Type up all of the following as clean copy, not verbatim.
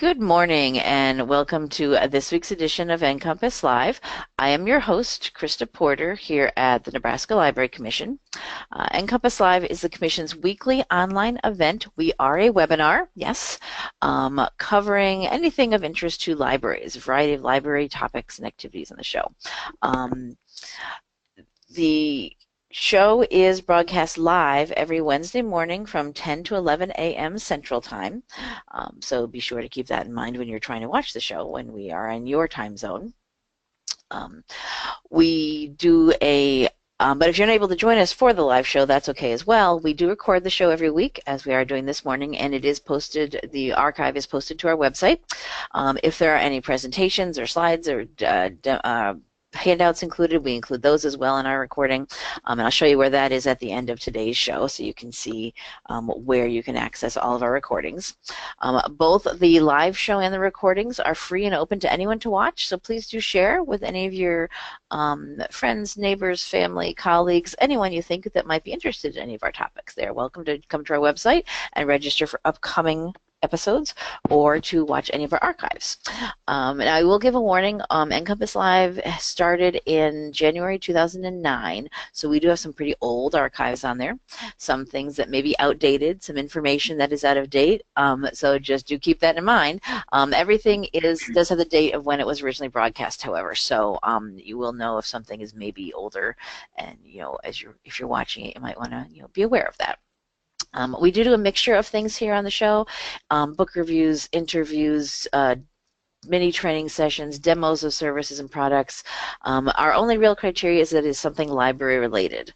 Good morning and welcome to this week's edition of NCompass Live. I am your host, Krista Porter, here at the Nebraska Library Commission. NCompass Live is the Commission's weekly online event. We are a webinar, yes, covering anything of interest to libraries, a variety of library topics and activities on the show. The show is broadcast live every Wednesday morning from 10 to 11 a.m. Central Time. So be sure to keep that in mind when you're trying to watch the show when we are in your time zone. We do a but if you're not able to join us for the live show, that's okay as well. We do record the show every week, as we are doing this morning, and it is posted, the archive is posted to our website. If there are any presentations or slides or handouts included, we include those as well in our recording, and I'll show you where that is at the end of today's show so you can see where you can access all of our recordings. Both the live show and the recordings are free and open to anyone to watch, so please do share with any of your friends, neighbors, family, colleagues, anyone you think that might be interested in any of our topics. They're welcome to come to our website and register for upcoming episodes or to watch any of our archives. And I will give a warning, NCompass Live started in January 2009, so we do have some pretty old archives on there, some things that may be outdated, some information that is out of date, so just do keep that in mind. Everything does have the date of when it was originally broadcast, however, so you will know if something is maybe older, and if you're watching it, you might want to be aware of that. We do a mixture of things here on the show, book reviews, interviews, mini training sessions, demos of services and products. Our only real criteria is that it is something library related,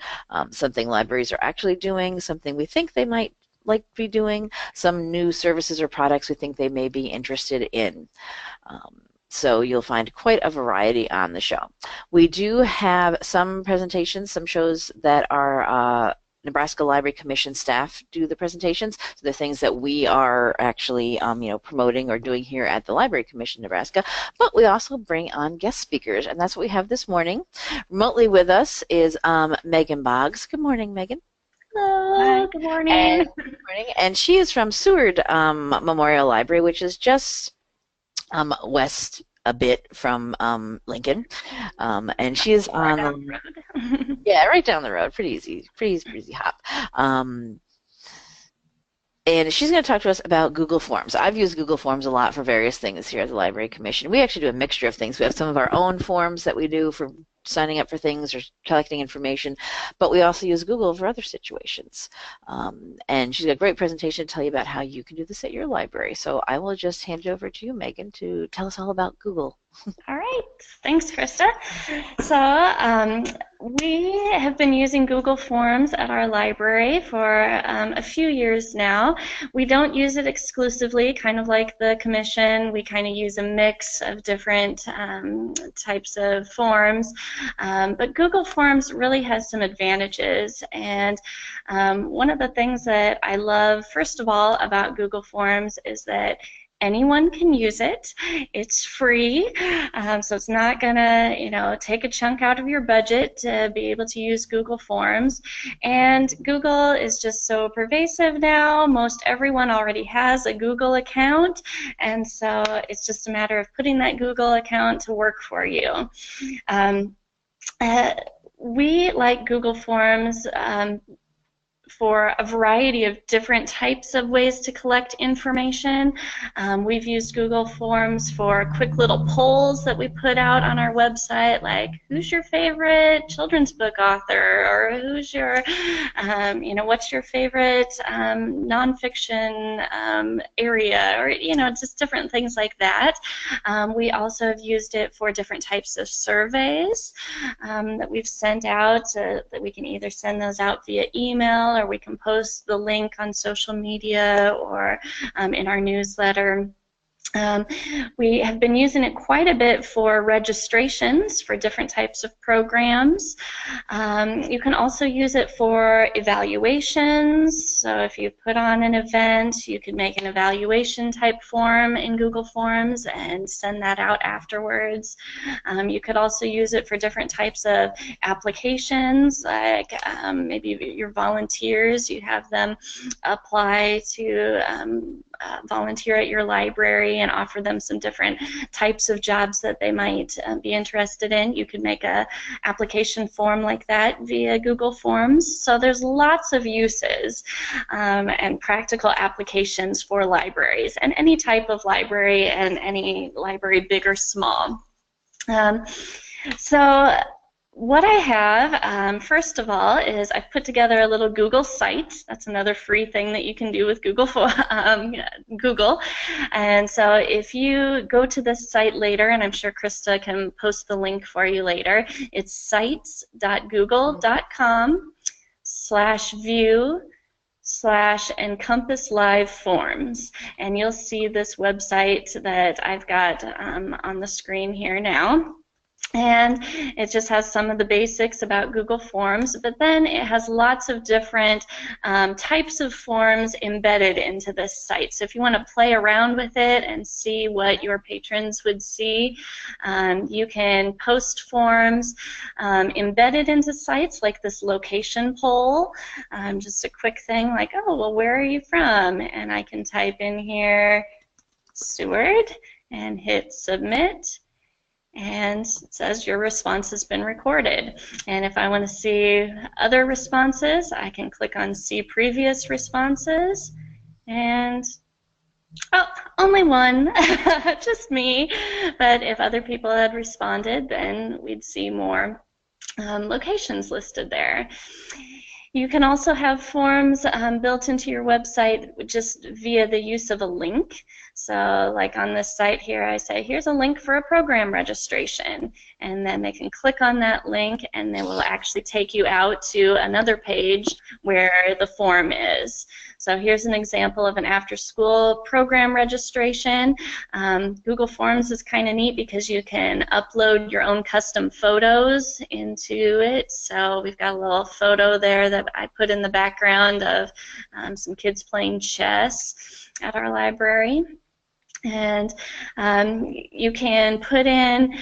something libraries are actually doing, something we think they might like to be doing, some new services or products we think they may be interested in. So you'll find quite a variety on the show. We do have some presentations, some shows that are Nebraska Library Commission staff do the presentations, so the things that we are actually promoting or doing here at the Library Commission Nebraska, but we also bring on guest speakers, and that's what we have this morning. Remotely with us is Megan Boggs. Good morning, Megan. Hello, Hi. good morning. Good morning. And she is from Seward Memorial Library, which is just west a bit from Lincoln, and she is on yeah, right down the road, pretty easy hop. And she's going to talk to us about Google Forms. I've used Google Forms a lot for various things here at the Library Commission. We actually do a mixture of things. We have some of our own forms that we do for signing up for things or collecting information, but we also use Google for other situations. And she's got a great presentation to tell you about how you can do this at your library. So I will just hand it over to you, Megan, to tell us all about Google. All right, thanks, Krista. So we have been using Google Forms at our library for a few years now. We don't use it exclusively, kind of like the Commission. We kind of use a mix of different types of forms, but Google Forms really has some advantages, and one of the things that I love, first of all, about Google Forms is that anyone can use it. It's free, so it's not gonna, take a chunk out of your budget to be able to use Google Forms. And Google is just so pervasive now. Most everyone already has a Google account, and so it's just a matter of putting that Google account to work for you. We like Google Forms for a variety of different types of ways to collect information. We've used Google Forms for quick little polls that we put out on our website, like who's your favorite children's book author, or who's your, what's your favorite nonfiction area, or just different things like that. We also have used it for different types of surveys that we've sent out, that we can either send those out via email, or we can post the link on social media or in our newsletter. We have been using it quite a bit for registrations for different types of programs. You can also use it for evaluations. So if you put on an event, you could make an evaluation type form in Google Forms and send that out afterwards. You could also use it for different types of applications, like maybe your volunteers, you have them apply to volunteer at your library and offer them some different types of jobs that they might be interested in. You could make a application form like that via Google Forms. So there's lots of uses and practical applications for libraries, and any type of library, and any library, big or small. So what I have, first of all, is I've put together a little Google site. That's another free thing that you can do with Google. Google. And so if you go to this site later, and I'm sure Krista can post the link for you later, it's sites.google.com/view/NCompass Live Forms. And you'll see this website that I've got on the screen here now. And it just has some of the basics about Google Forms, but then it has lots of different types of forms embedded into this site. So if you want to play around with it and see what your patrons would see, you can post forms embedded into sites like this location poll. Just a quick thing like, oh, well, where are you from? And I can type in here Seward and hit submit. And it says your response has been recorded. And if I want to see other responses, I can click on see previous responses. And oh, only one, just me. But if other people had responded, then we'd see more locations listed there. You can also have forms built into your website just via the use of a link. So like on this site here, I say, here's a link for a program registration. And then they can click on that link, and it will actually take you out to another page where the form is. So here's an example of an after-school program registration. Google Forms is kind of neat because you can upload your own custom photos into it. So we've got a little photo there that I put in the background of some kids playing chess at our library. And you can put in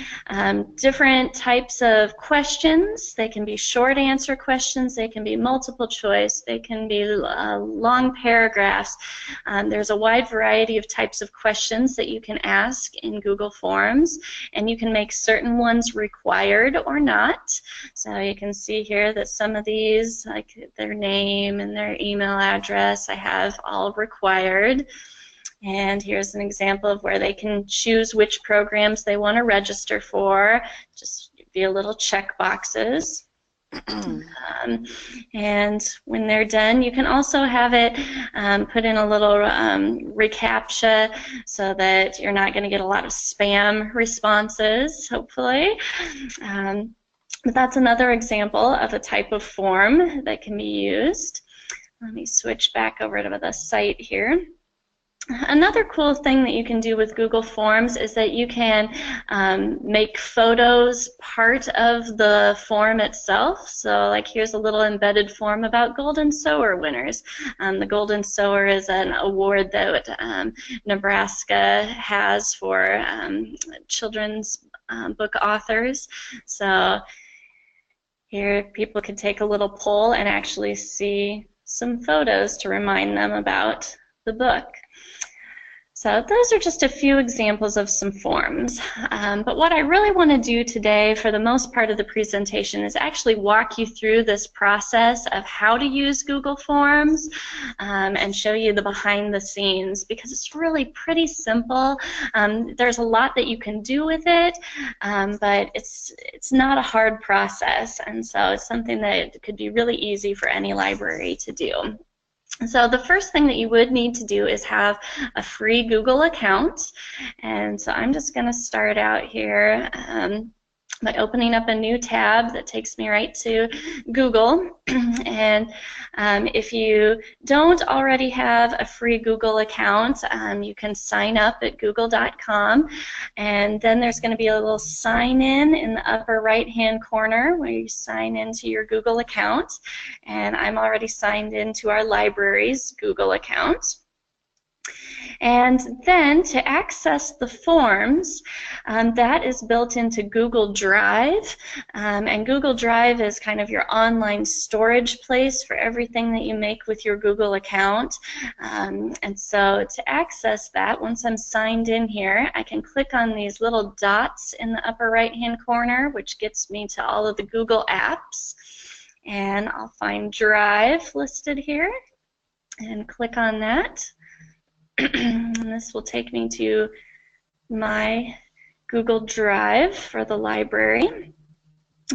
different types of questions. They can be short answer questions, they can be multiple choice, they can be long paragraphs. There's a wide variety of types of questions that you can ask in Google Forms, and you can make certain ones required or not. So you can see here that some of these, like their name and their email address, I have all required. And here's an example of where they can choose which programs they want to register for, just via little check boxes. And when they're done, you can also have it put in a little reCAPTCHA so that you're not going to get a lot of spam responses, hopefully. But that's another example of a type of form that can be used. Let me switch back over to the site here. Another cool thing that you can do with Google Forms is that you can make photos part of the form itself. So like here's a little embedded form about Golden Sewer winners. The Golden Sewer is an award that Nebraska has for children's book authors. So here people can take a little poll and actually see some photos to remind them about the book. So those are just a few examples of some forms. But what I really want to do today for the most part of the presentation is actually walk you through this process of how to use Google Forms and show you the behind the scenes, because it's really pretty simple. There's a lot that you can do with it, but it's not a hard process, and so it's something that could be really easy for any library to do. So the first thing that you would need to do is have a free Google account. And so I'm just going to start out here by opening up a new tab that takes me right to Google. And if you don't already have a free Google account, you can sign up at google.com, and then there's going to be a little sign in the upper right hand corner where you sign into your Google account, and I'm already signed into our library's Google account. And then to access the forms, that is built into Google Drive. And Google Drive is kind of your online storage place for everything that you make with your Google account. And so to access that, once I'm signed in here, I can click on these little dots in the upper right-hand corner, which gets me to all of the Google apps. And I'll find Drive listed here and click on that. And this will take me to my Google Drive for the library.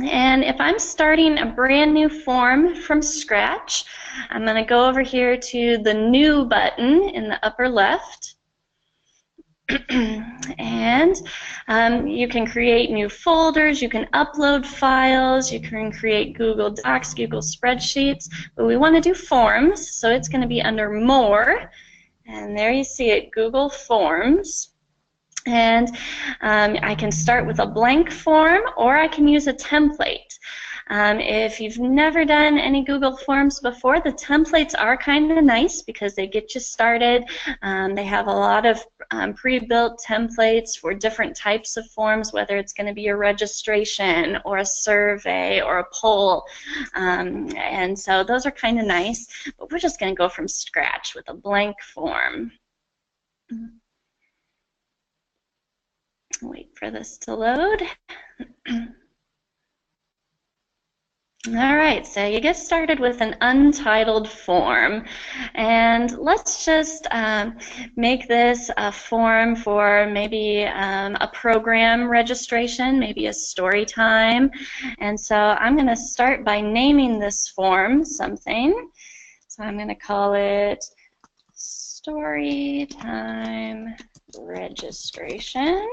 And if I'm starting a brand new form from scratch, I'm going to go over here to the New button in the upper left. And you can create new folders, you can upload files, you can create Google Docs, Google Spreadsheets, but we want to do forms, so it's going to be under More. And there you see it, Google Forms. And I can start with a blank form, or I can use a template. If you've never done any Google Forms before, the templates are kind of nice because they get you started. They have a lot of pre-built templates for different types of forms, whether it's going to be a registration or a survey or a poll. And so those are kind of nice, but we're just going to go from scratch with a blank form. Wait for this to load. All right, so you get started with an untitled form, and let's just make this a form for maybe a program registration, maybe a story time. And so I'm going to start by naming this form something. So I'm going to call it Story Time Registration.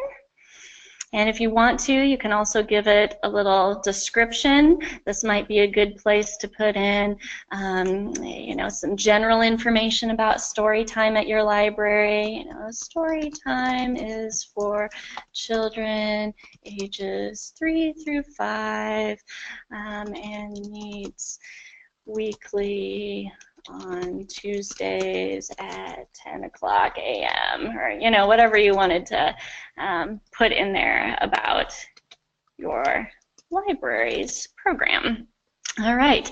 And if you want to, you can also give it a little description. This might be a good place to put in, you know, some general information about story time at your library. You know, story time is for children ages 3 through 5 and meets weekly on Tuesdays at 10 o'clock a.m. or, you know, whatever you wanted to put in there about your library's program. All right.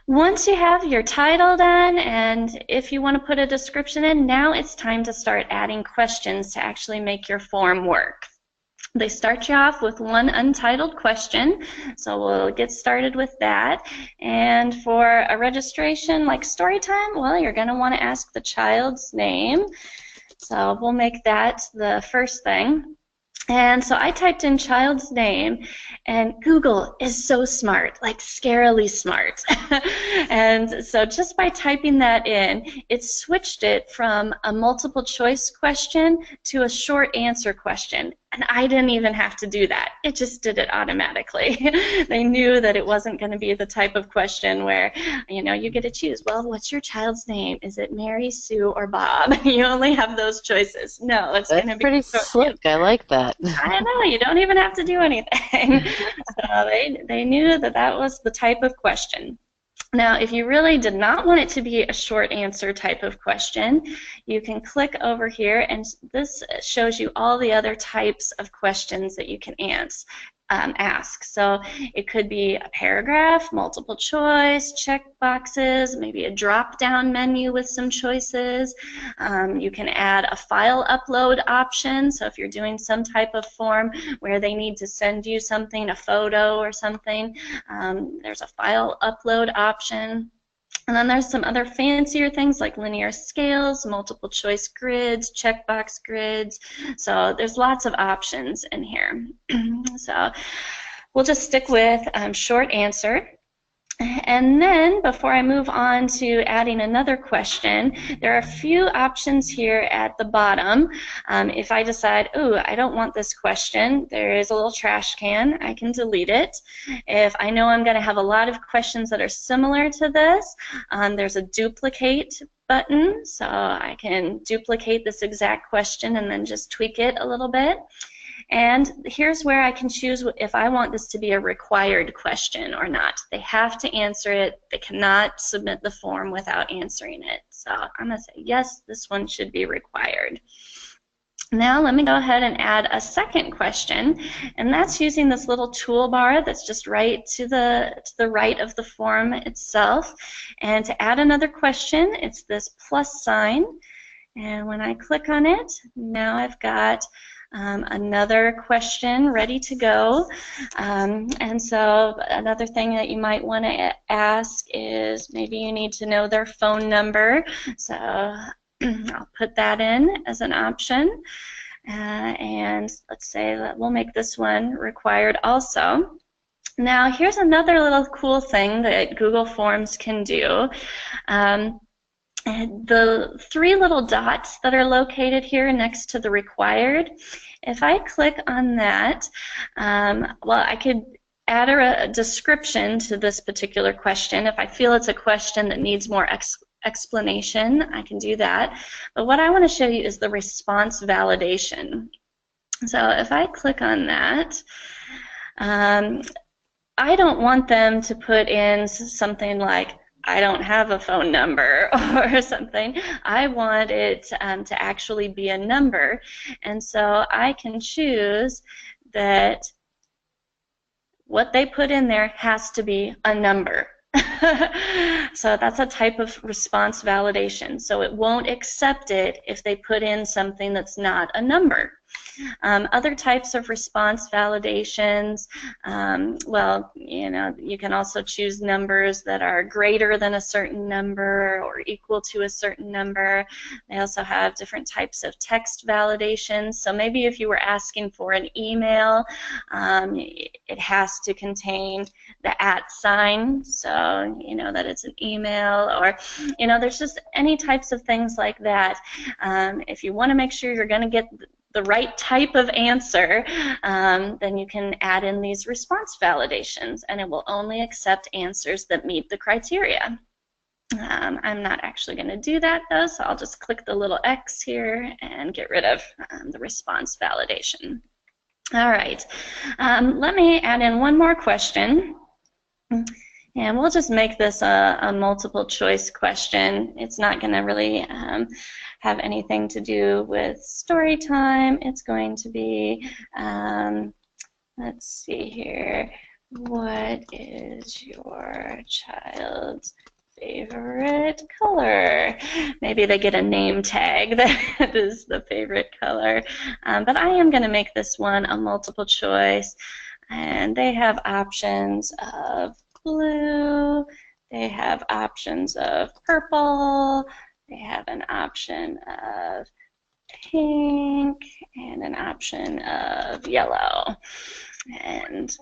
Once you have your title done, and if you want to put a description in, now it's time to start adding questions to actually make your form work. They start you off with one untitled question, so we'll get started with that. And for a registration like story time, well, you're going to want to ask the child's name. So we'll make that the first thing. And so I typed in child's name, and Google is so smart, like scarily smart. And so just by typing that in, it switched it from a multiple choice question to a short answer question. And I didn't even have to do that. It just did it automatically. They knew that it wasn't going to be the type of question where, you know, you get to choose, well, what's your child's name? Is it Mary, Sue, or Bob? You only have those choices. No, it's going to be pretty slick. I like that. I know, you don't even have to do anything. So they knew that that was the type of question. Now, if you really did not want it to be a short answer type of question, you can click over here, and this shows you all the other types of questions that you can ask. So it could be a paragraph, multiple choice, check boxes, maybe a drop-down menu with some choices. You can add a file upload option. So if you're doing some type of form where they need to send you something, a photo or something, there's a file upload option. And then there's some other fancier things like linear scales, multiple choice grids, checkbox grids. So there's lots of options in here. So we'll just stick with short answer. And then before I move on to adding another question, there are a few options here at the bottom. If I decide, ooh, I don't want this question, there is a little trash can. I can delete it. If I know I'm going to have a lot of questions that are similar to this, there's a duplicate button, so I can duplicate this exact question and then just tweak it a little bit. And here's where I can choose if I want this to be a required question or not. They have to answer it. They cannot submit the form without answering it. So I'm going to say, yes, this one should be required. Now let me go ahead and add a second question, and that's using this little toolbar that's just right to the right of the form itself. And to add another question, it's this plus sign. And when I click on it, now I've got another question ready to go. And so another thing that you might want to ask is maybe you need to know their phone number. So I'll put that in as an option. And let's say that we'll make this one required also. Now here's another little cool thing that Google Forms can do. The three little dots that are located here next to the required, if I click on that, well, I could add a description to this particular question. If I feel it's a question that needs more explanation, I can do that. But what I want to show you is the response validation. So if I click on that, I don't want them to put in something like, I don't have a phone number or something. I want it to actually be a number. And so I can choose that what they put in there has to be a number. So that's a type of response validation. So it won't accept it if they put in something that's not a number. Other types of response validations, well, you know, you can also choose numbers that are greater than a certain number or equal to a certain number. They also have different types of text validations. So maybe if you were asking for an email, it has to contain the @ sign, so you know that it's an email, or you know, there's just any types of things like that. If you want to make sure you're going to get the right type of answer, then you can add in these response validations, and it will only accept answers that meet the criteria. I'm not actually going to do that though, so I'll just click the little X here and get rid of the response validation. All right, let me add in one more question. And we'll just make this a multiple choice question. It's not going to really have anything to do with story time. It's going to be, let's see here, what is your child's favorite color? Maybe they get a name tag that is the favorite color. But I am going to make this one a multiple choice. And they have options of blue, they have options of purple, they have an option of pink, and an option of yellow. And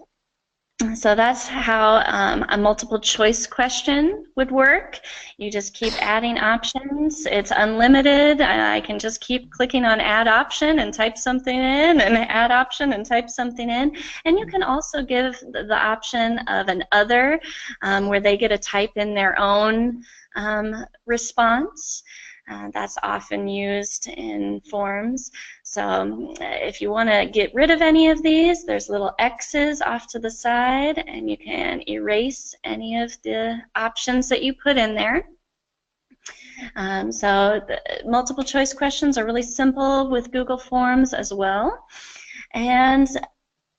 so that's how a multiple choice question would work. You just keep adding options. It's unlimited. I can just keep clicking on add option and type something in, and add option and type something in. And you can also give the option of an other, where they get to type in their own response. That's often used in forms. So if you want to get rid of any of these, there's little X's off to the side, and you can erase any of the options that you put in there. So the multiple choice questions are really simple with Google Forms as well. And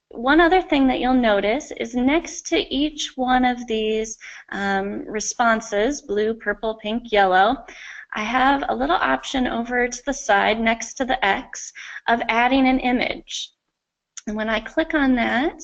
one other thing that you'll notice is next to each one of these responses, blue, purple, pink, yellow, I have a little option over to the side next to the X of adding an image. And when I click on that,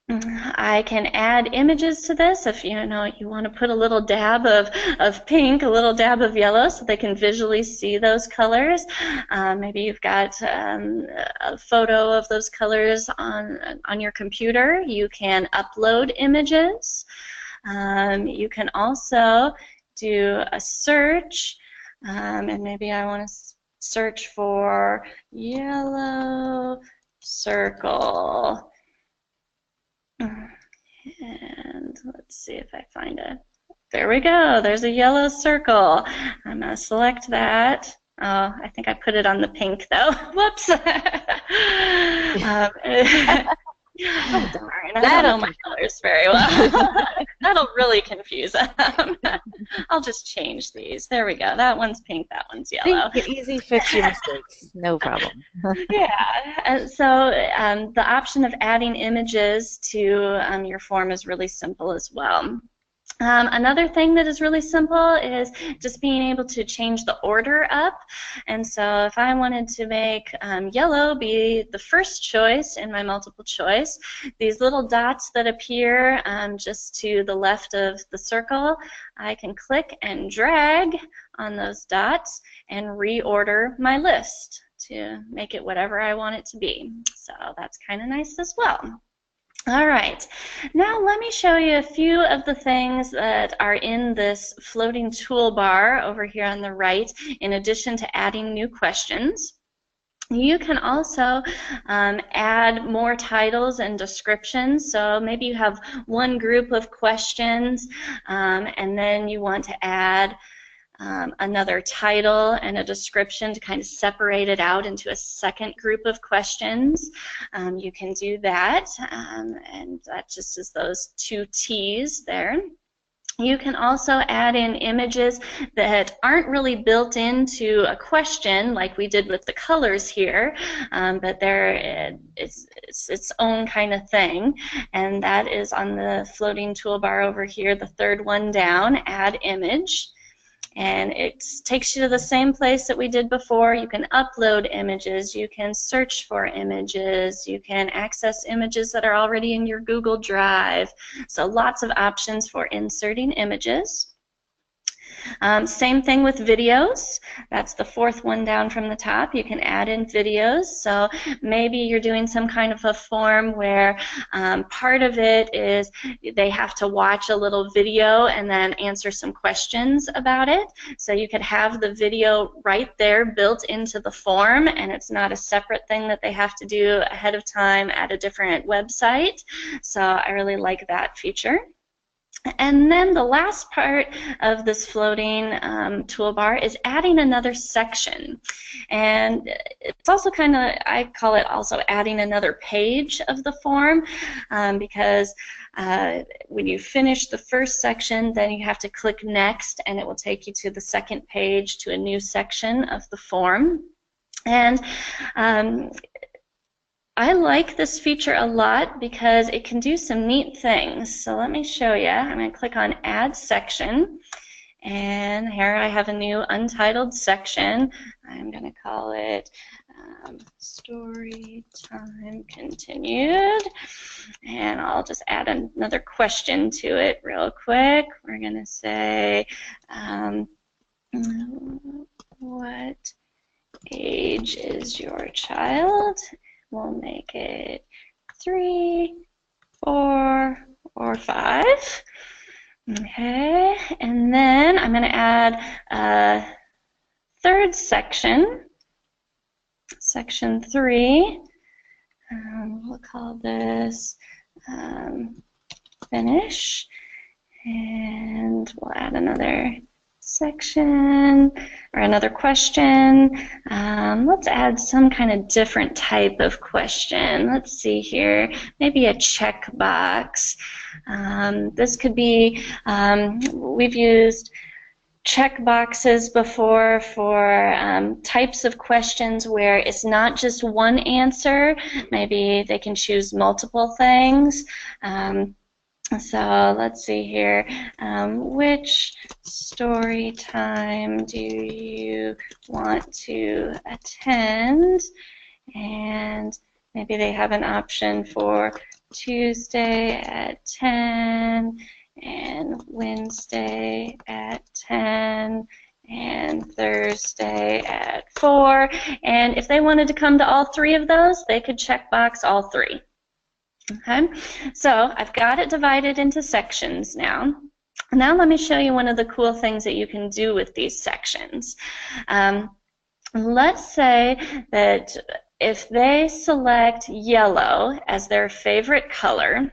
I can add images to this. If you want to put a little dab of pink, a little dab of yellow, so they can visually see those colors. Maybe you've got a photo of those colors on your computer. You can upload images. You can also do a search, and maybe I want to search for yellow circle. And let's see if I find it. There we go. There's a yellow circle. I'm going to select that. Oh, I think I put it on the pink though. Whoops. Oh, Darn, I don't that'll know my colors very well. That'll really confuse them. I'll just change these. There we go. That one's pink, that one's yellow. you can easily fix your mistakes. No problem. Yeah, and so the option of adding images to your form is really simple as well. Another thing that is really simple is just being able to change the order up. And so if I wanted to make yellow be the first choice in my multiple choice, these little dots that appear just to the left of the circle, I can click and drag on those dots and reorder my list to make it whatever I want it to be. So that's kind of nice as well. All right, now let me show you a few of the things that are in this floating toolbar over here on the right, in addition to adding new questions. You can also add more titles and descriptions. So maybe you have one group of questions and then you want to add another title and a description to kind of separate it out into a second group of questions. You can do that, and that just is those two T's there. You can also add in images that aren't really built into a question like we did with the colors here, but it's its own kind of thing, and that is on the floating toolbar over here, the third one down, Add Image. And it takes you to the same place that we did before. You can upload images, you can search for images, you can access images that are already in your Google Drive. So lots of options for inserting images. Same thing with videos. That's the fourth one down from the top. You can add in videos. So maybe you're doing some kind of a form where part of it is they have to watch a little video and then answer some questions about it. So you could have the video right there built into the form, and it's not a separate thing that they have to do ahead of time at a different website. So I really like that feature. And then the last part of this floating toolbar is adding another section. And it's also kind of, I call it also adding another page of the form, because when you finish the first section, then you have to click Next, and it will take you to the second page to a new section of the form. And I like this feature a lot because it can do some neat things. So let me show you. I'm going to click on Add Section, and here I have a new untitled section. I'm going to call it Story Time Continued, and I'll just add another question to it real quick. We're going to say, what age is your child? We'll make it 3, 4, or 5. Okay, and then I'm going to add a third section, section 3. We'll call this Finish, and we'll add another section or another question. Let's add some kind of different type of question. Let's see here, maybe a checkbox. This could be, we've used checkboxes before for types of questions where it's not just one answer. Maybe they can choose multiple things. So let's see here, which story time do you want to attend? And maybe they have an option for Tuesday at 10, and Wednesday at 10, and Thursday at 4. And if they wanted to come to all 3 of those, they could check box all 3. Okay, so I've got it divided into sections now. Now let me show you one of the cool things that you can do with these sections. Let's say that if they select yellow as their favorite color,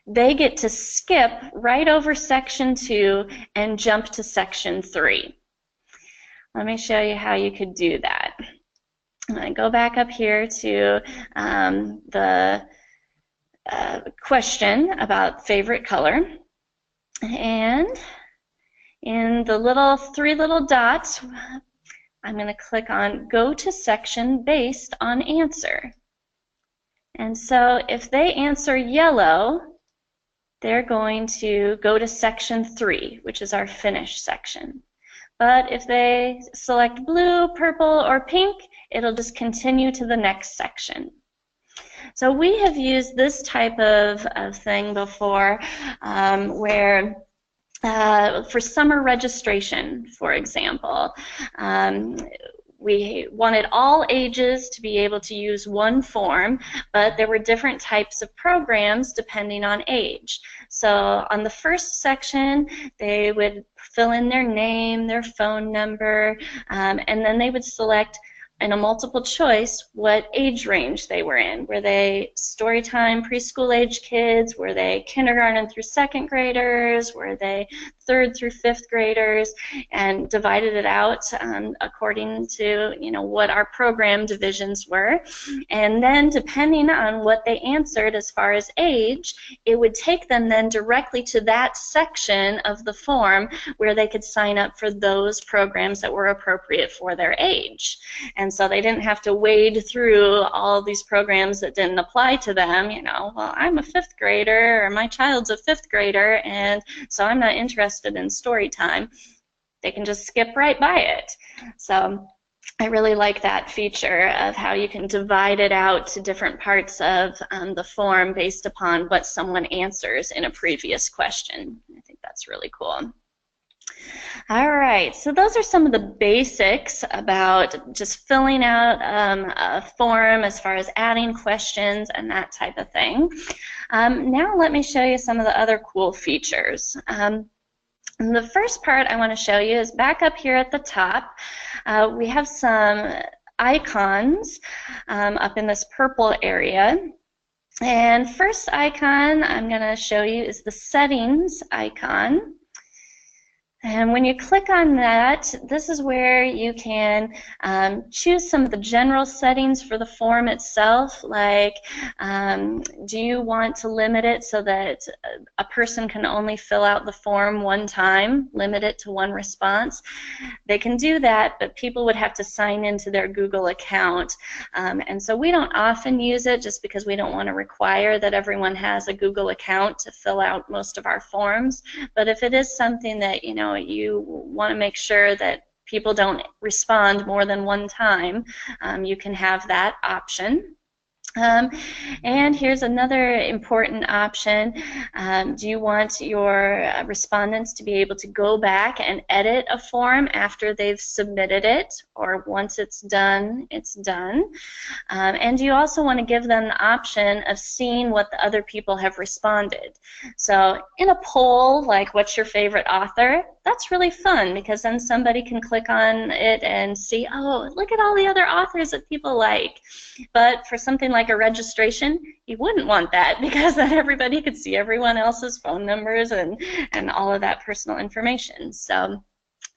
they get to skip right over section 2 and jump to section 3. let me show you how you could do that. I'm going to go back up here to the question about favorite color. And in the three little dots, I'm going to click on Go to Section Based on Answer. And so if they answer yellow, they're going to go to Section 3, which is our Finish section. But if they select blue, purple, or pink, it'll just continue to the next section. So we have used this type of thing before where for summer registration, for example, we wanted all ages to be able to use one form, but there were different types of programs depending on age. So on the first section, they would fill in their name, their phone number, and then they would select in a multiple choice what age range they were in. Were they storytime preschool age kids? Were they kindergarten through second graders? Were they third through fifth graders? And divided it out according to what our program divisions were. And then depending on what they answered as far as age, it would take them then directly to that section of the form where they could sign up for those programs that were appropriate for their age. And so they didn't have to wade through all these programs that didn't apply to them. Well, I'm a fifth grader, or my child's a fifth grader, and so I'm not interested in story time. They can just skip right by it. So I really like that feature of how you can divide it out to different parts of the form based upon what someone answers in a previous question. I think that's really cool. All right, so those are some of the basics about just filling out a form as far as adding questions and that type of thing. Now let me show you some of the other cool features. The first part I want to show you is back up here at the top. We have some icons up in this purple area. And first icon I'm going to show you is the settings icon. And when you click on that, this is where you can choose some of the general settings for the form itself, like do you want to limit it so that a person can only fill out the form one time, limit it to one response? They can do that, but people would have to sign into their Google account. And so we don't often use it just because we don't want to require that everyone has a Google account to fill out most of our forms. But if it is something that you want to make sure that people don't respond more than one time, you can have that option. And here's another important option. Do you want your respondents to be able to go back and edit a form after they've submitted it, or once it's done, it's done? And you also want to give them the option of seeing what the other people have responded. So in a poll, like what's your favorite author, that's really fun because then somebody can click on it and see, oh, look at all the other authors that people like. But for something like a registration, you wouldn't want that because then everybody could see everyone else's phone numbers and all of that personal information. So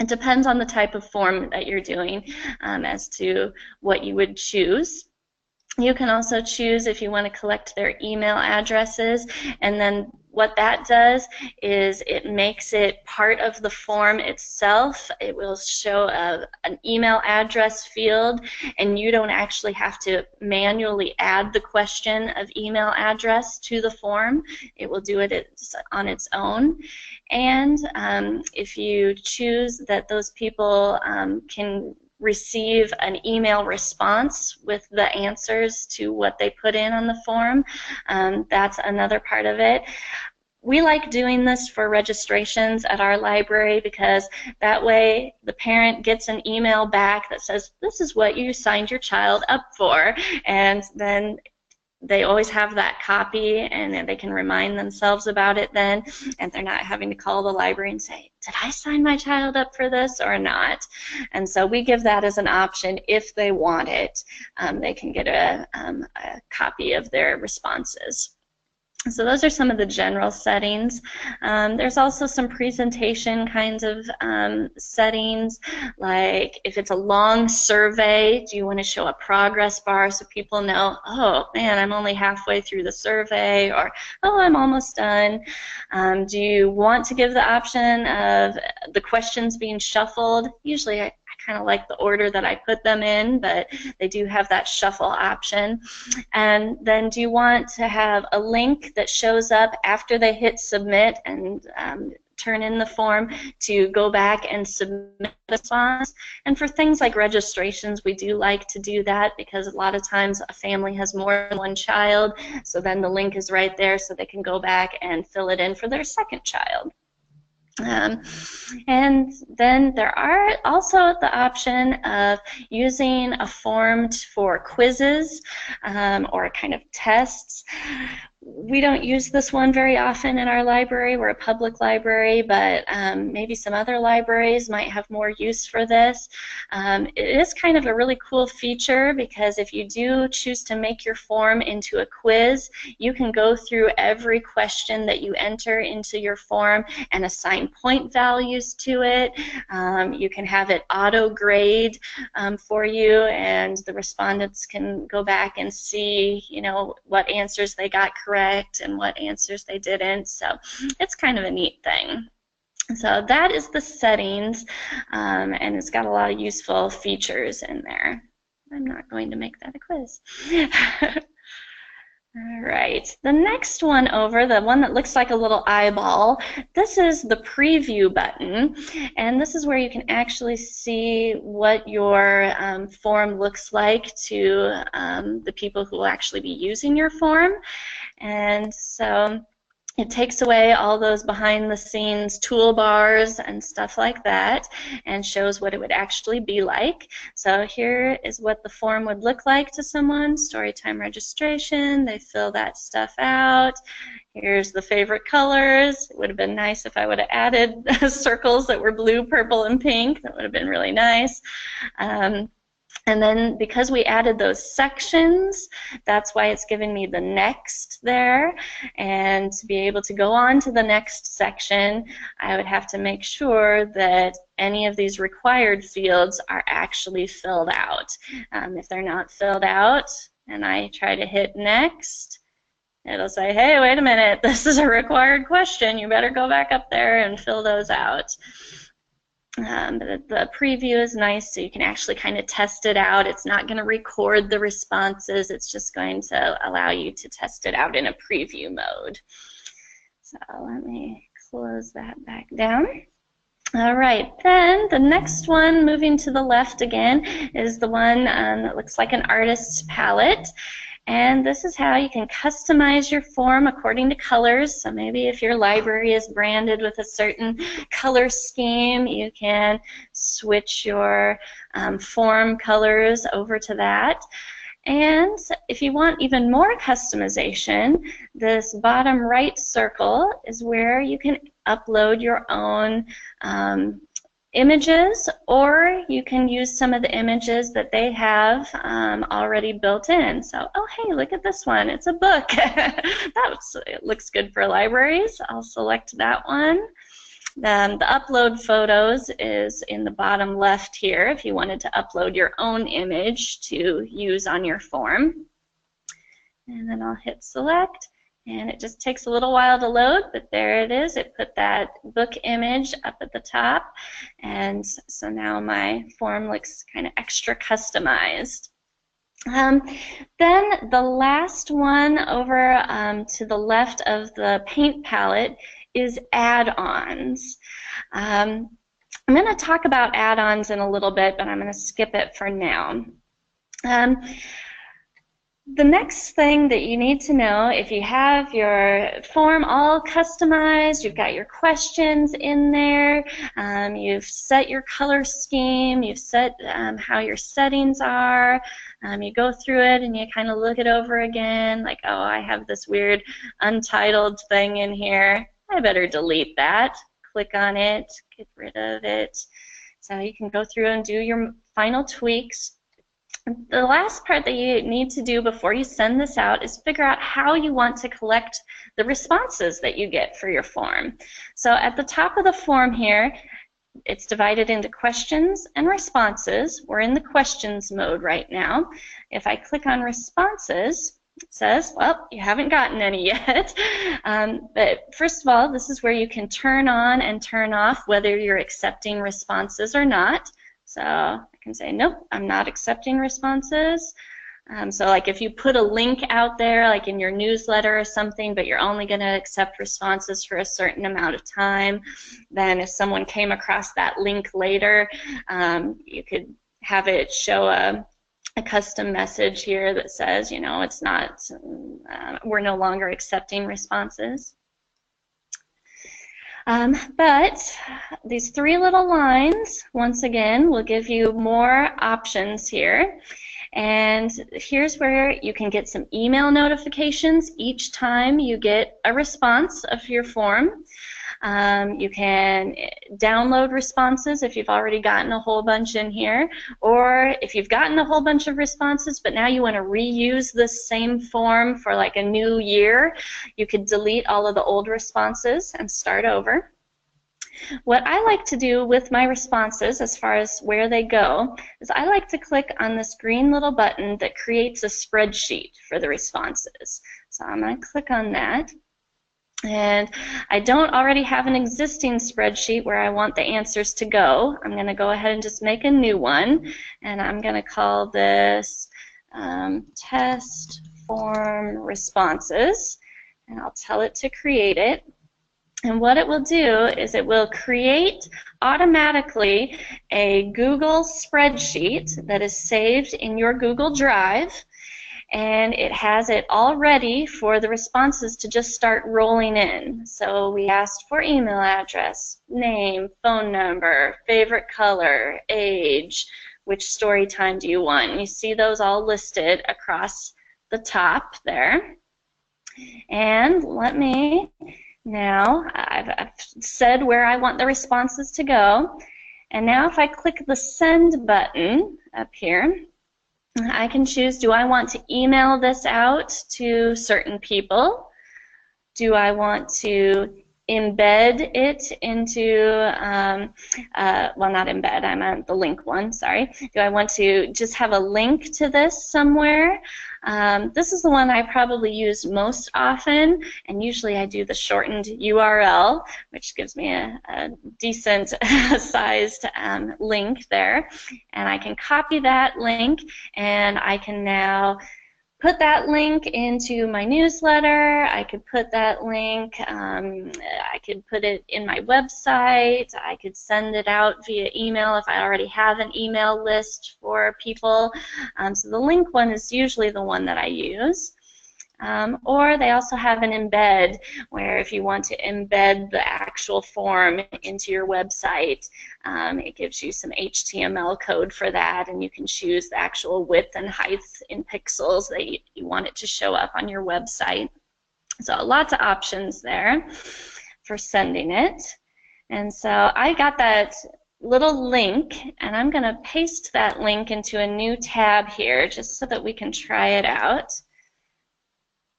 it depends on the type of form that you're doing as to what you would choose. You can also choose if you want to collect their email addresses, and then what that does is it makes it part of the form itself. It will show an email address field, and you don't actually have to manually add the question of email address to the form. It will do it on its own. And if you choose that those people can receive an email response with the answers to what they put in on the form, that's another part of it. We like doing this for registrations at our library because that way the parent gets an email back that says, this is what you signed your child up for, and then they always have that copy and then they can remind themselves about it then, and they're not having to call the library and say, did I sign my child up for this or not? And so we give that as an option if they want it. They can get a copy of their responses. So those are some of the general settings. There's also some presentation kinds of settings, like if it's a long survey, do you want to show a progress bar so people know, oh man, I'm only halfway through the survey, or oh, I'm almost done. Do you want to give the option of the questions being shuffled? Usually I kind of like the order that I put them in, but they do have that shuffle option. And then do you want to have a link that shows up after they hit submit and turn in the form to go back and submit the response? And for things like registrations, we do like to do that because a lot of times a family has more than one child, so then the link is right there so they can go back and fill it in for their second child. And then there are also the option of using a form for quizzes or kind of tests. We don't use this one very often in our library. We're a public library, but maybe some other libraries might have more use for this. It is kind of a really cool feature because if you do choose to make your form into a quiz, you can go through every question that you enter into your form and assign point values to it. You can have it auto-grade for you, and the respondents can go back and see, you know, what answers they got correct and what answers they didn't. So it's kind of a neat thing. So that is the settings, and it's got a lot of useful features in there. I'm not going to make that a quiz. All right, the next one over, the one that looks like a little eyeball, this is the preview button, and this is where you can actually see what your form looks like to the people who will actually be using your form. And so it takes away all those behind-the-scenes toolbars and stuff like that and shows what it would actually be like. So here is what the form would look like to someone. Storytime registration, they fill that stuff out. Here's the favorite colors. It would have been nice if I would have added circles that were blue, purple, and pink. That would have been really nice. And then because we added those sections, that's why it's giving me the next there. And to be able to go on to the next section, I would have to make sure that any of these required fields are actually filled out. If they're not filled out and I try to hit next, it'll say, hey, wait a minute, this is a required question. You better go back up there and fill those out. But the preview is nice, so you can actually kind of test it out. It's not going to record the responses. It's just going to allow you to test it out in a preview mode. So let me close that back down. All right, then the next one, moving to the left again, is the one that looks like an artist's palette. And this is how you can customize your form according to colors. So maybe if your library is branded with a certain color scheme, you can switch your form colors over to that. And if you want even more customization, this bottom right circle is where you can upload your own images, or you can use some of the images that they have already built in. So, oh hey, look at this one. It's a book. It looks good for libraries. I'll select that one. Then the upload photos is in the bottom left here if you wanted to upload your own image to use on your form. And then I'll hit select. And it just takes a little while to load, but there it is. It put that book image up at the top. And so now my form looks kind of extra customized. Then the last one over to the left of the paint palette is add-ons. I'm going to talk about add-ons in a little bit, but I'm going to skip it for now. The next thing that you need to know, if you have your form all customized, you've got your questions in there, you've set your color scheme, you've set how your settings are, you go through it and you kind of look it over again, like, oh, I have this weird untitled thing in here. I better delete that. Click on it, get rid of it. So you can go through and do your final tweaks. The last part that you need to do before you send this out is figure out how you want to collect the responses that you get for your form. So at the top of the form here, it's divided into questions and responses. We're in the questions mode right now. If I click on responses, it says, well, you haven't gotten any yet. But first of all, this is where you can turn on and turn off whether you're accepting responses or not. So I can say, nope, I'm not accepting responses. So like if you put a link out there, like in your newsletter or something, but you're only going to accept responses for a certain amount of time, then if someone came across that link later, you could have it show a custom message here that says, you know, it's not, we're no longer accepting responses. But these three little lines, once again, will give you more options here. And here's where you can get some email notifications each time you get a response of your form. You can download responses if you've already gotten a whole bunch in here, or if you've gotten a whole bunch of responses but now you want to reuse this same form for like a new year, you could delete all of the old responses and start over. What I like to do with my responses as far as where they go is I like to click on this green little button that creates a spreadsheet for the responses. So I'm going to click on that. And I don't already have an existing spreadsheet where I want the answers to go. I'm going to go ahead and just make a new one, and I'm going to call this test form responses, and I'll tell it to create it. And what it will do is it will create automatically a Google spreadsheet that is saved in your Google Drive, and it has it all ready for the responses to just start rolling in. So we asked for email address, name, phone number, favorite color, age, which story time do you want. And you see those all listed across the top there. And let me now, I've said where I want the responses to go. And now if I click the send button up here, I can choose, do I want to email this out to certain people? Do I want to embed it into, well, not embed, I meant the link one, sorry. Do I want to just have a link to this somewhere? This is the one I probably use most often, and usually I do the shortened URL, which gives me a decent sized link there. And I can copy that link, and I can now put that link into my newsletter. I could put that link, I could put it in my website. I could send it out via email if I already have an email list for people. So the link one is usually the one that I use. Or they also have an embed, where if you want to embed the actual form into your website, it gives you some HTML code for that, and you can choose the actual width and height in pixels that you want it to show up on your website. So lots of options there for sending it. And so I got that little link, and I'm going to paste that link into a new tab here just so that we can try it out.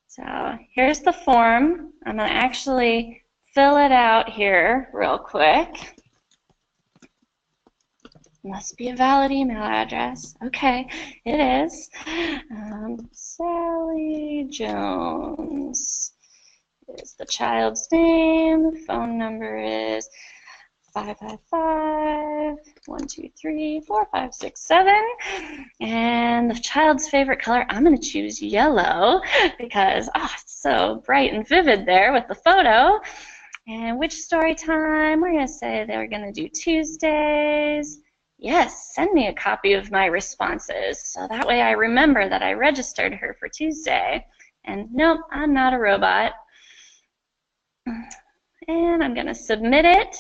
So here's the form. I'm going to actually fill it out here real quick. Must be a valid email address. Okay, it is. Sally Jones is the child's name. The phone number is 555-123-4567. And the child's favorite color, I'm going to choose yellow because it's so bright and vivid there with the photo. And which story time? We're going to say they're going to do Tuesdays. Yes, send me a copy of my responses so that way I remember that I registered her for Tuesday. And nope, I'm not a robot. And I'm going to submit it.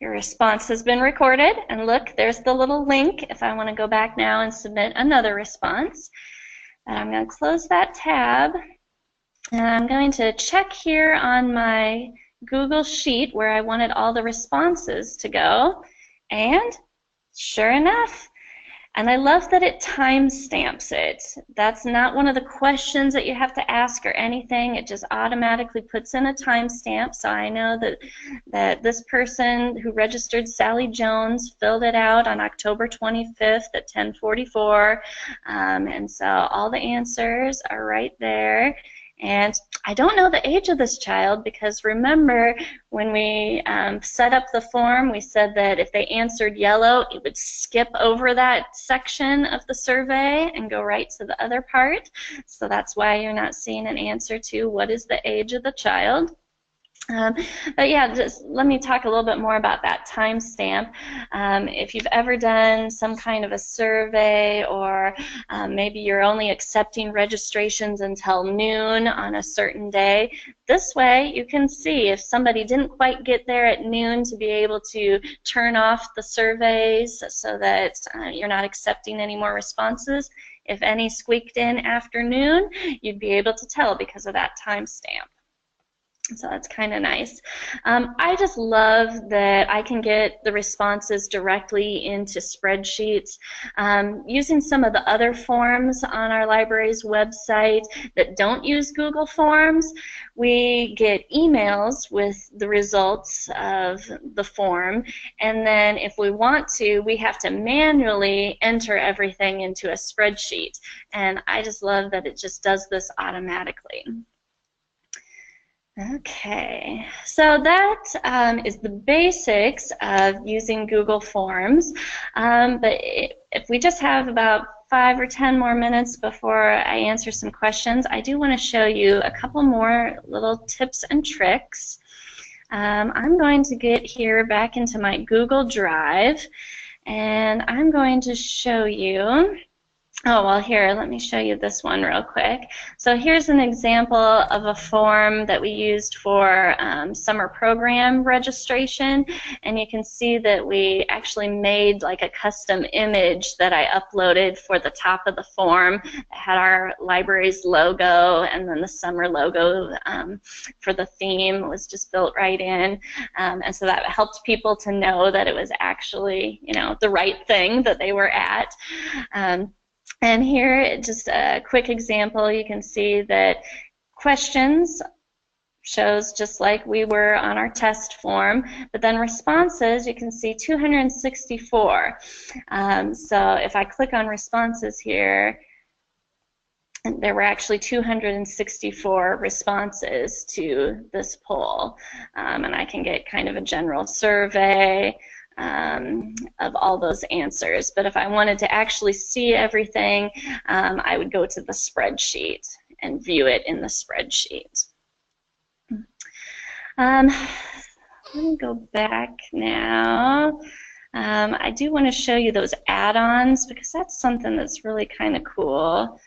Your response has been recorded, and look, there's the little link if I want to go back now and submit another response. And I'm going to close that tab, and I'm going to check here on my Google Sheet where I wanted all the responses to go, and sure enough, And I love that it timestamps it. That's not one of the questions that you have to ask or anything. It just automatically puts in a timestamp, so I know that this person who registered, Sally Jones, filled it out on October 25th at 10:44. And so all the answers are right there. And I don't know the age of this child, because remember when we set up the form, we said that if they answered yellow, it would skip over that section of the survey and go right to the other part. So that's why you're not seeing an answer to what is the age of the child. But yeah, just let me talk a little bit more about that timestamp. If you've ever done some kind of a survey, or maybe you're only accepting registrations until noon on a certain day, this way you can see if somebody didn't quite get there at noon, to be able to turn off the surveys so that you're not accepting any more responses. If any squeaked in after noon, you'd be able to tell because of that timestamp. So that's kind of nice. I just love that I can get the responses directly into spreadsheets. Using some of the other forms on our library's website that don't use Google Forms, we get emails with the results of the form, and then if we want to, we have to manually enter everything into a spreadsheet. And I just love that it just does this automatically. Okay, so that is the basics of using Google Forms, but if we just have about 5 or 10 more minutes before I answer some questions, I do want to show you a couple more little tips and tricks. I'm going to get here back into my Google Drive, and I'm going to show you. Oh, well, here, let me show you this one real quick. So here's an example of a form that we used for summer program registration, and you can see that we actually made like a custom image that I uploaded for the top of the form. It had our library's logo, and then the summer logo for the theme was just built right in, and so that helped people to know that it was actually, you know, the right thing that they were at. And here, just a quick example, you can see that questions shows just like we were on our test form, but then responses, you can see 264. So if I click on responses here, there were actually 264 responses to this poll, and I can get kind of a general survey of all those answers. But if I wanted to actually see everything, I would go to the spreadsheet and view it in the spreadsheet. Let me go back now. I do want to show you those add-ons, because that's something that's really kind of cool.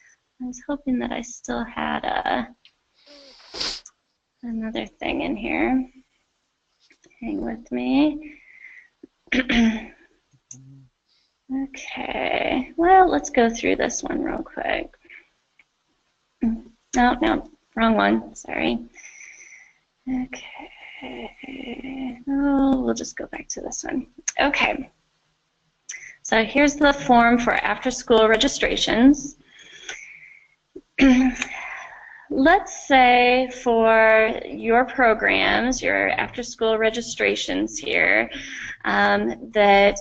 I was hoping that I still had another thing in here. Hang with me. Okay, well, let's go through this one real quick. No, wrong one, sorry. Okay, oh, we'll just go back to this one. Okay, so here's the form for after-school registrations. Let's say for your programs, your after-school registrations here, that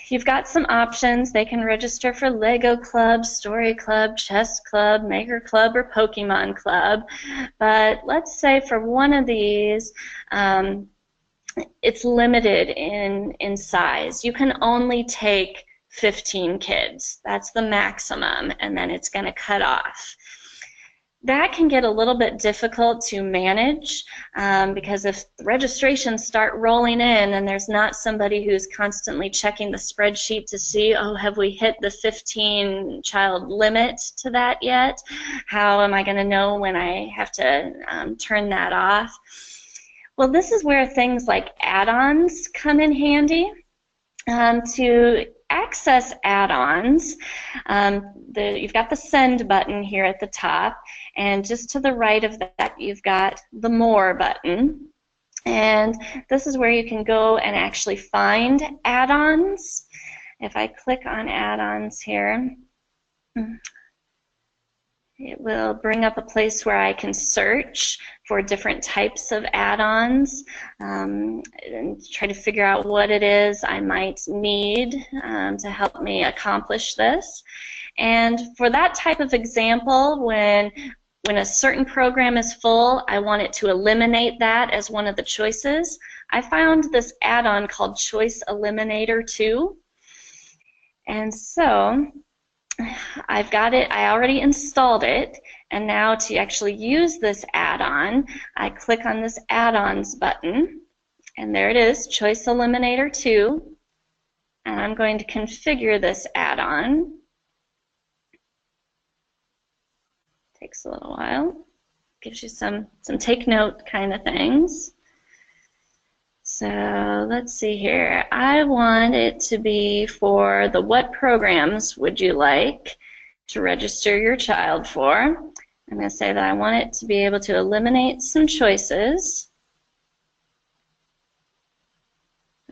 you've got some options. They can register for Lego Club, Story Club, Chess Club, Maker Club, or Pokemon Club. But let's say for one of these, it's limited in size. You can only take 15 kids. That's the maximum, and then it's going to cut off. That can get a little bit difficult to manage, because if the registrations start rolling in and there's not somebody who's constantly checking the spreadsheet to see, oh, have we hit the 15 child limit to that yet? How am I going to know when I have to turn that off? Well, this is where things like add-ons come in handy. To access add-ons, you've got the send button here at the top, and just to the right of that you've got the more button, and this is where you can go and actually find add-ons. if I click on add-ons here, it will bring up a place where I can search for different types of add-ons and try to figure out what it is I might need to help me accomplish this. And for that type of example, when a certain program is full, I want it to eliminate that as one of the choices. I found this add-on called Choice Eliminator 2. And so I've got it, I already installed it, and now to actually use this add-on, I click on this add-ons button, and there it is, Choice Eliminator 2, and I'm going to configure this add-on. Takes a little while, gives you some take note kind of things. So let's see here. I want it to be for the what programs would you like to register your child for. I'm going to say that I want it to be able to eliminate some choices.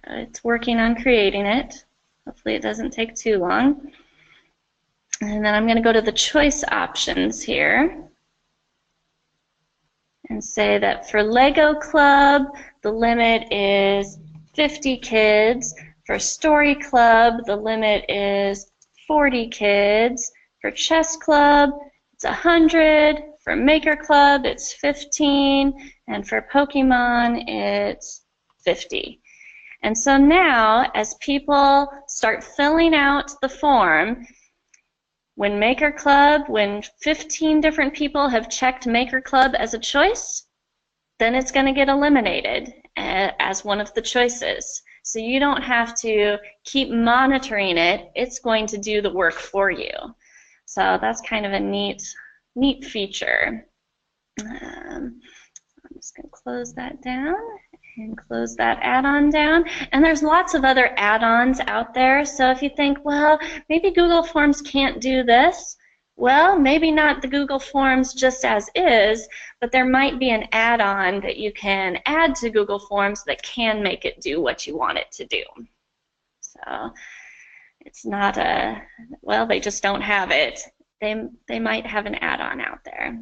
It's working on creating it. Hopefully it doesn't take too long. And then I'm going to go to the choice options here and say that for Lego Club, the limit is 50 kids. For Story Club, the limit is 40 kids. For Chess Club, it's 100. For Maker Club, it's 15. And for Pokemon, it's 50. And so now, as people start filling out the form, when Maker Club, when 15 different people have checked Maker Club as a choice, then it's going to get eliminated as one of the choices. So you don't have to keep monitoring it. It's going to do the work for you. So that's kind of a neat feature. I'm just going to close that down and close that add-on down. And there's lots of other add-ons out there. So if you think, well, maybe Google Forms can't do this, well, maybe not the Google Forms just as is, but there might be an add-on that you can add to Google Forms that can make it do what you want it to do. So it's not a, well, they just don't have it. They might have an add-on out there.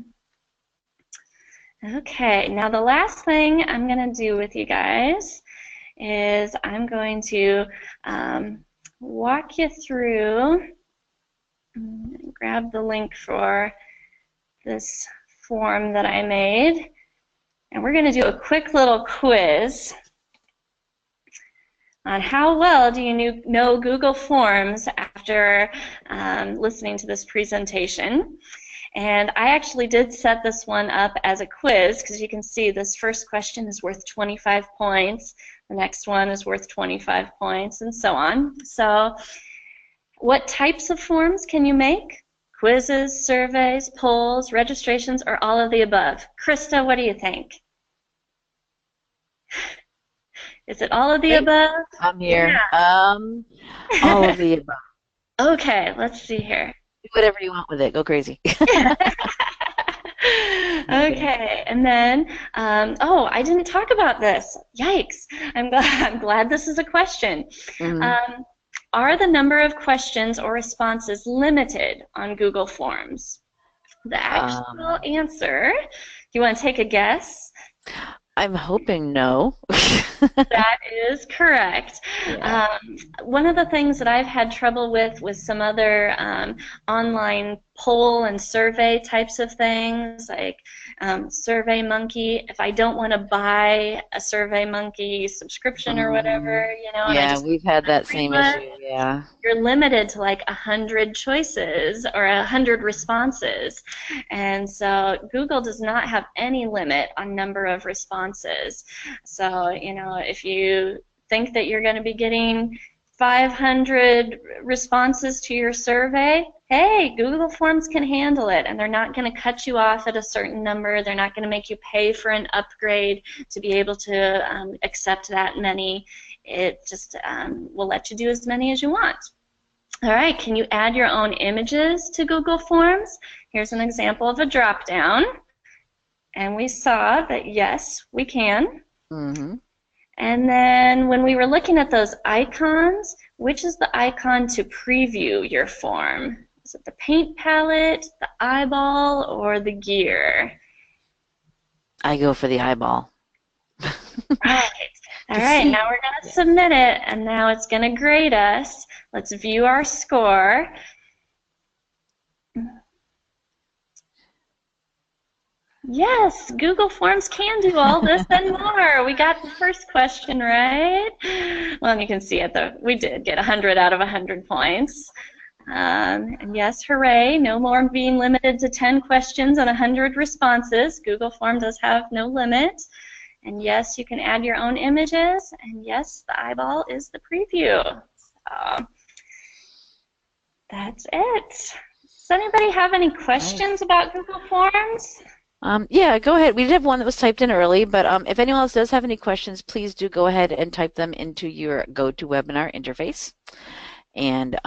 Okay, now the last thing I'm going to do with you guys is I'm going to walk you through, grab the link for this form that I made, and we're going to do a quick little quiz on how well do you know Google Forms after listening to this presentation. And I actually did set this one up as a quiz because you can see this first question is worth 25 points, the next one is worth 25 points, and so on. So what types of forms can you make? Quizzes, surveys, polls, registrations, or all of the above? Krista, what do you think? Is it all of the above? I'm here. Yeah. All of the above. Okay, let's see here. Do whatever you want with it. Go crazy. Okay, and then, oh, I didn't talk about this. Yikes. I'm glad this is a question. Mm-hmm. Are the number of questions or responses limited on Google Forms? The actual answer, do you want to take a guess? I'm hoping no. That is correct. Yeah. One of the things that I've had trouble with some other online poll and survey types of things, like SurveyMonkey. If I don't want to buy a SurveyMonkey subscription or whatever, you know. Yeah, we've had that same issue. Yeah. You're limited to like 100 choices or 100 responses, and so Google does not have any limit on number of responses. So, you know, if you think that you're going to be getting 500 responses to your survey, hey, Google Forms can handle it, and they're not going to cut you off at a certain number. They're not going to make you pay for an upgrade to be able to accept that many. It just will let you do as many as you want. All right, can you add your own images to Google Forms? Here's an example of a drop-down, and we saw that, yes, we can. Mm-hmm. And then when we were looking at those icons, which is the icon to preview your form? Is it the paint palette, the eyeball, or the gear? I go for the eyeball. Right. All right, now we're going to submit it, and now it's going to grade us. Let's view our score. Yes, Google Forms can do all this and more. We got the first question right. Well, and you can see we did get 100 out of 100 points. And yes, hooray, no more being limited to 10 questions and 100 responses. Google Form does have no limit. And yes, you can add your own images. And yes, the eyeball is the preview. So that's it. Does anybody have any questions about Google Forms? Yeah, go ahead. We did have one that was typed in early, but if anyone else does have any questions, please do go ahead and type them into your GoToWebinar interface. And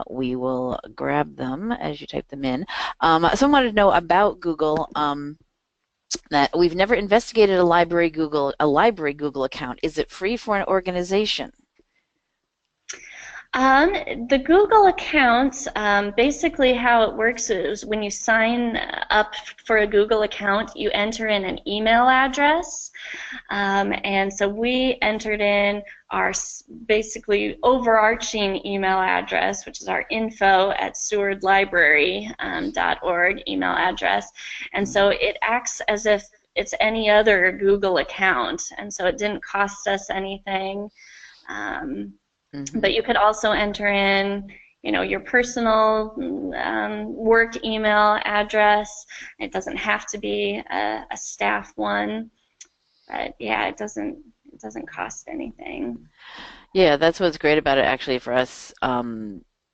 we will grab them as you type them in. Someone wanted to know about Google, that we've never investigated a library Google account. Is it free for an organization? The Google account, basically how it works is when you sign up for a Google account, you enter in an email address. And so we entered in our basically overarching email address, which is our info@sewardlibrary.org email address. And so it acts as if it's any other Google account. And so it didn't cost us anything. But you could also enter in, your personal work email address. It doesn't have to be a staff one, but yeah, it doesn't cost anything. Yeah, that's what's great about it actually for us,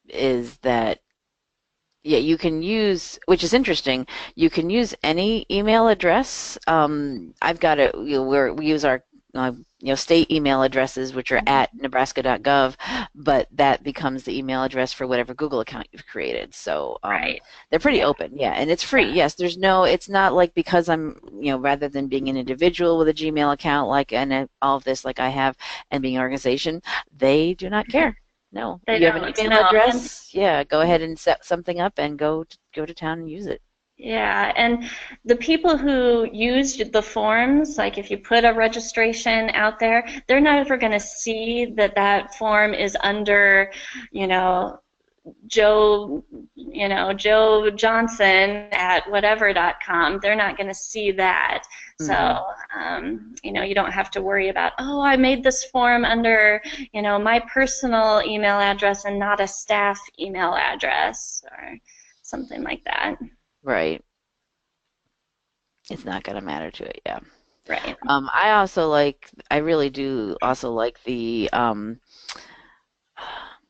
is that you can use, which is interesting, you can use any email address. I've got it where we use our state email addresses, which are at nebraska.gov, but that becomes the email address for whatever Google account you've created. So they're pretty open, and it's free. Yes, it's not like because I'm, rather than being an individual with a Gmail account and all of this like I have, and being an organization, they do not care. No, you have an email address. Yeah, go ahead and set something up and go to town and use it. Yeah, and the people who used the forms, like if you put a registration out there, they're never going to see that form is under, Joe Johnson at whatever.com. They're not going to see that. So, you don't have to worry about, oh, I made this form under, my personal email address and not a staff email address or something like that. Right. It's not going to matter to it, yeah. Right. I really do also like the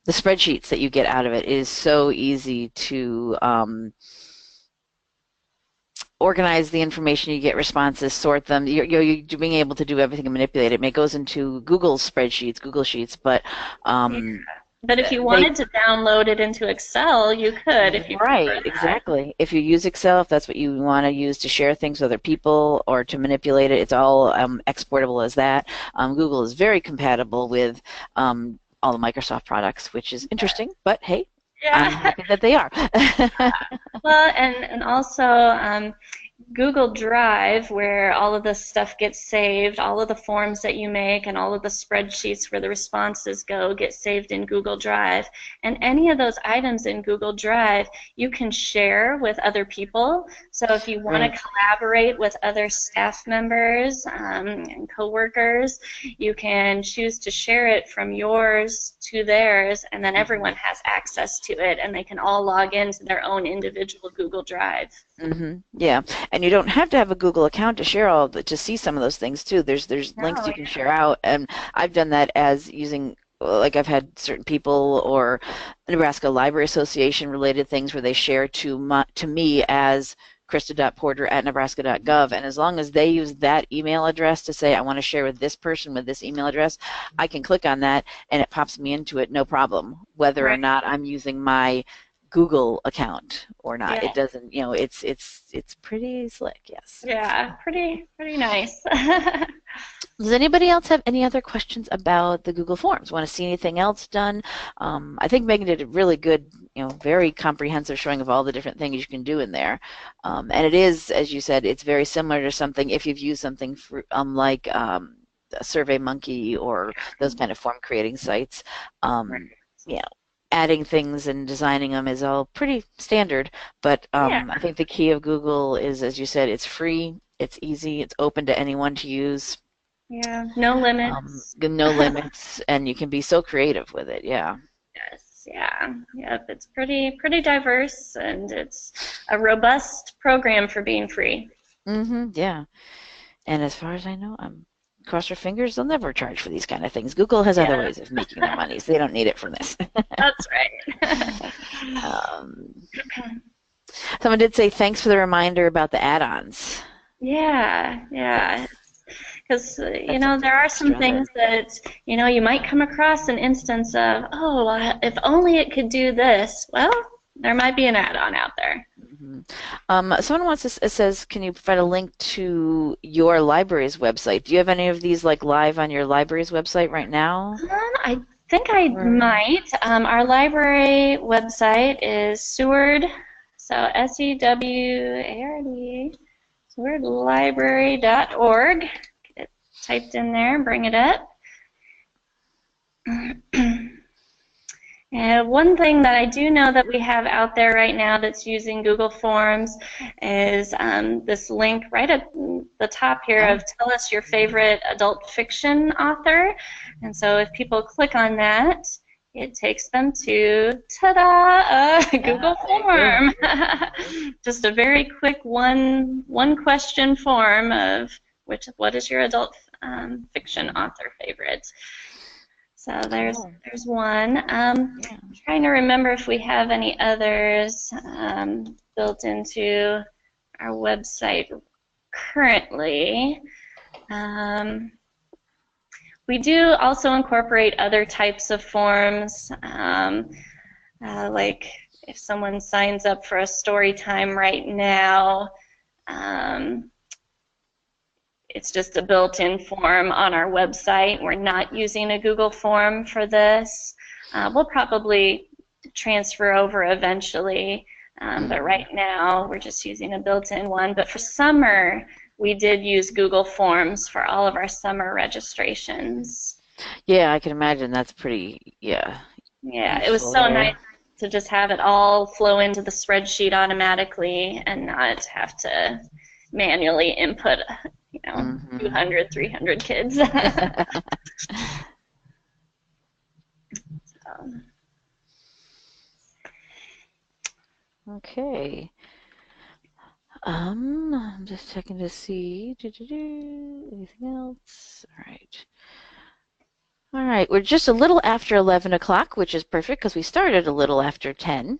spreadsheets that you get out of it. It is so easy to organize the information. You get responses, sort them. You're being able to do everything and manipulate it. It goes into Google Sheets, but But if you wanted to download it into Excel, you could. If you right, exactly. If you use Excel, if that's what you want to use to share things with other people or to manipulate it, it's all exportable as that. Google is very compatible with all the Microsoft products, which is interesting, but hey, I'm happy that they are. Well, and also Google Drive, where all of this stuff gets saved, all of the forms that you make and all of the spreadsheets where the responses go get saved in Google Drive. And any of those items in Google Drive you can share with other people. So if you want to collaborate with other staff members and coworkers, you can choose to share it from yours to theirs, and then everyone has access to it, and they can all log into their own individual Google Drive. Yeah, and you don't have to have a Google account to share to see some of those things too. There's links you can share out, and I've done that as using, like I've had certain people or Nebraska Library Association related things where they share to me as Krista.Porter@Nebraska.gov, and as long as they use that email address to say I want to share with this person with this email address, I can click on that and it pops me into it, no problem, whether or not I'm using my Google account or not. Yeah. It doesn't, it's pretty slick, yes. Yeah. Pretty nice. Does anybody else have any other questions about the Google Forms? Want to see anything else done? I think Megan did a really good, very comprehensive showing of all the different things you can do in there. And it is, as you said, it's very similar to something, if you've used something for, like SurveyMonkey or those kind of form creating sites. You know, adding things and designing them is all pretty standard. But Yeah. I think the key of Google is, as you said, it's free, it's easy, it's open to anyone to use. Yeah. No limits. No limits, and you can be so creative with it. Yeah. Yes. Yeah. Yep. It's pretty diverse, and it's a robust program for being free. Yeah. And as far as I know, cross your fingers, they'll never charge for these kind of things. Google has other Yeah. ways of making their money, so they don't need it from this. That's right. um, Someone did say thanks for the reminder about the add-ons. Yeah. Yeah. Because, there are some extra things that, you might come across an instance of, oh, if only it could do this. Well, there might be an add-on out there. Someone it says, can you provide a link to your library's website? Do you have any of these like live on your library's website right now? I think I might. Our library website is Seward, so SEWARD, SewardLibrary.org. Typed in there and bring it up. And one thing that I do know that we have out there right now that's using Google Forms is this link right at the top here of tell us your favorite adult fiction author. And so if people click on that, it takes them to, ta-da, a Google form. Just a very quick one question form of what is your adult fiction author favorite. So there's one. I'm trying to remember if we have any others built into our website currently. We do also incorporate other types of forms, like if someone signs up for a story time right now, it's just a built-in form on our website. We're not using a Google form for this. We'll probably transfer over eventually, but right now we're just using a built-in one. But for summer, we did use Google Forms for all of our summer registrations. Yeah, I can imagine that's pretty, yeah. Yeah, it was so nice to just have it all flow into the spreadsheet automatically and not have to manually input 200, 300 kids. Okay. I'm just checking to see. Anything else? All right. All right. We're just a little after 11 o'clock, which is perfect because we started a little after 10.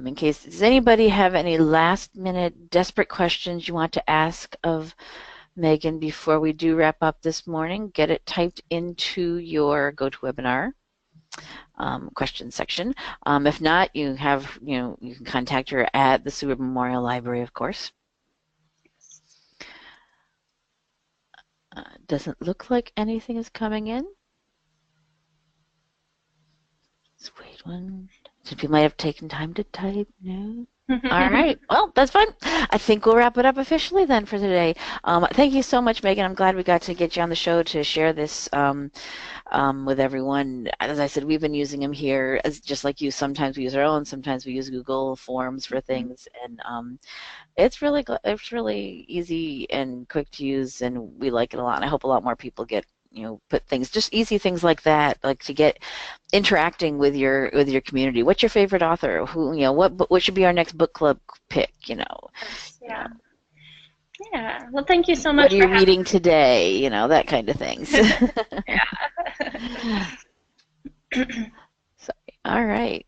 In case, does anybody have any last-minute desperate questions you want to ask of Megan before we do wrap up this morning? Get it typed into your GoToWebinar question section. If not, you can contact her at the Seward Memorial Library, of course. Doesn't look like anything is coming in. Let's wait one. Some people might have taken time to type. No. All right. Well, that's fine. I think we'll wrap it up officially then for today. Thank you so much, Megan. I'm glad we got to get you on the show to share this with everyone. As I said, we've been using them here, just like you. Sometimes we use our own. Sometimes we use Google Forms for things, and it's really easy and quick to use, and we like it a lot. And I hope a lot more people get put things, just easy things like that, like to get interacting with your community. What's your favorite author? Who what should be our next book club pick? Yeah. Well, thank you so much. What are you reading today? That kind of things. All right.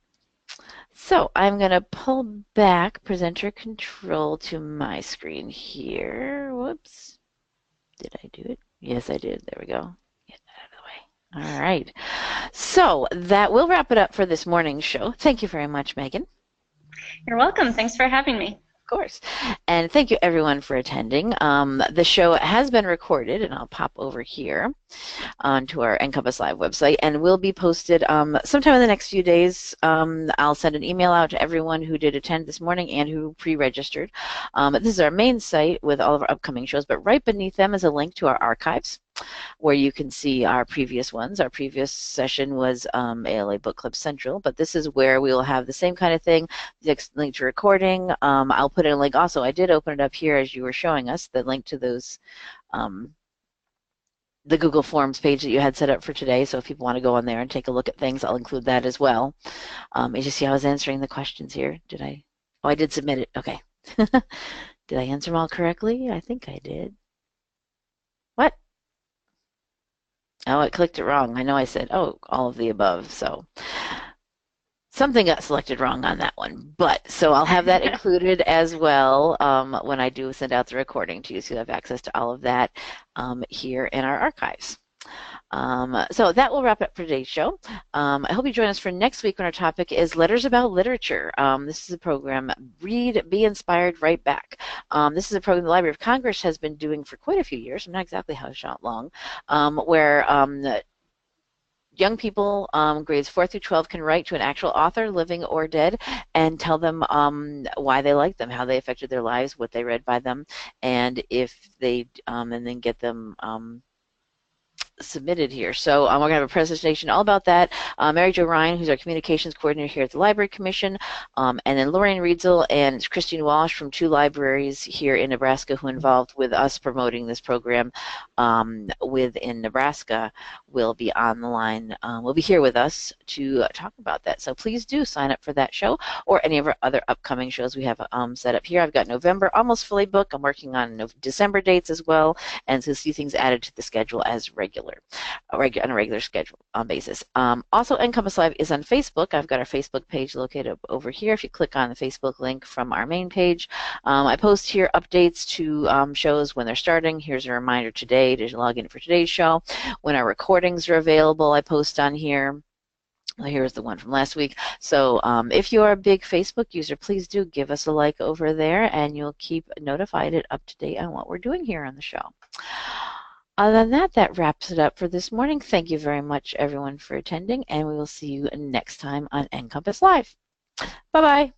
So I'm going to pull back presenter control to my screen here. Whoops. Did I do it? Yes, I did. There we go. Get that out of the way. All right. So that will wrap it up for this morning's show. Thank you very much, Megan. You're welcome. Thanks for having me. Of course. And thank you everyone for attending. The show has been recorded, and I'll pop over here onto our NCompass Live website, and will be posted sometime in the next few days. I'll send an email out to everyone who did attend this morning and who pre-registered. This is our main site with all of our upcoming shows, but right beneath them is a link to our archives, where you can see our previous ones. Our previous session was ALA Book Club Central, but this is where we will have the same kind of thing, the link to recording. I'll put in a link also. I did open it up here as you were showing us, the link to those, the Google Forms page that you had set up for today. So if people want to go on there and take a look at things, I'll include that as well. As you see, I was answering the questions here. Did I? Oh, I did submit it. Okay. Did I answer them all correctly? I think I did. What? Oh, I clicked it wrong. I know I said, oh, all of the above. So something got selected wrong on that one. But so I'll have that included as well when I do send out the recording to you, so you have access to all of that here in our archives. So that will wrap up for today's show. I hope you join us for next week when our topic is Letters About Literature. This is a program, Read, Be Inspired, Write Back. This is a program the Library of Congress has been doing for quite a few years, I'm not exactly how long, where young people, grades 4 through 12, can write to an actual author, living or dead, and tell them why they like them, how they affected their lives, what they read by them, and if they, and then get them submitted here. So we're going to have a presentation all about that. Mary Jo Ryan, who's our communications coordinator here at the Library Commission, and then Lorraine Riedzel and Christine Walsh from 2 libraries here in Nebraska who are involved with us promoting this program within Nebraska, will be on the line, will be here with us to talk about that. So please do sign up for that show or any of our other upcoming shows we have set up here. I've got November almost fully booked. I'm working on December dates as well, and so see things added to the schedule as regular. On a regular schedule basis. Also, NCompass Live is on Facebook. I've got our Facebook page located over here. If you click on the Facebook link from our main page, I post here updates to shows when they're starting. Here's a reminder today to log in for today's show. When our recordings are available, I post on here. Here's the one from last week. So if you're a big Facebook user, please do give us a like over there, and you'll keep notified and up to date on what we're doing here on the show. Other than that, that wraps it up for this morning. Thank you very much, everyone, for attending, and we will see you next time on NCompass Live. Bye-bye.